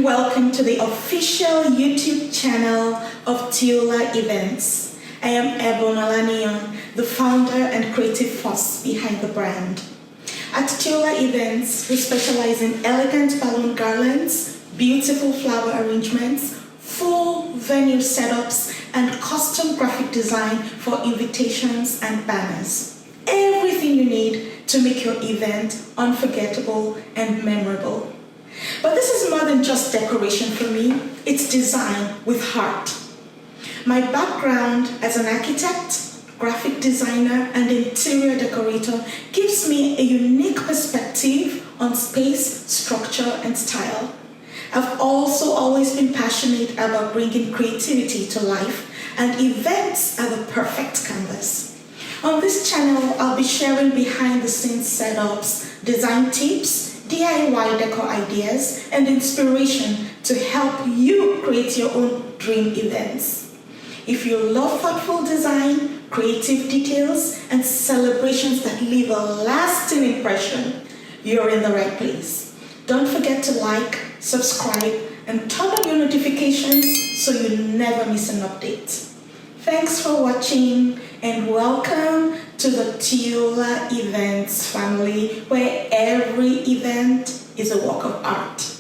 welcome to the official YouTube channel of Teola Events. I am Ebonalanion, the founder and creative force behind the brand. At Teola Events, we specialize in elegant balloon garlands, beautiful flower arrangements, full venue setups, and custom graphic design for invitations and banners. Everything you need to make your event unforgettable and memorable. But this is more than just decoration for me, it's design with heart. My background as an architect, graphic designer, and interior decorator gives me a unique perspective on space, structure, and style. I've also always been passionate about bringing creativity to life, and events are the perfect canvas. On this channel, I'll be sharing behind-the-scenes setups, design tips, DIY decor ideas, and inspiration to help you create your own dream events. If you love thoughtful design, creative details, and celebrations that leave a lasting impression, you're in the right place. Don't forget to like, subscribe, and turn on your notifications so you never miss an update. Thanks for watching and welcome to the Teola Events family, where every event is a work of art.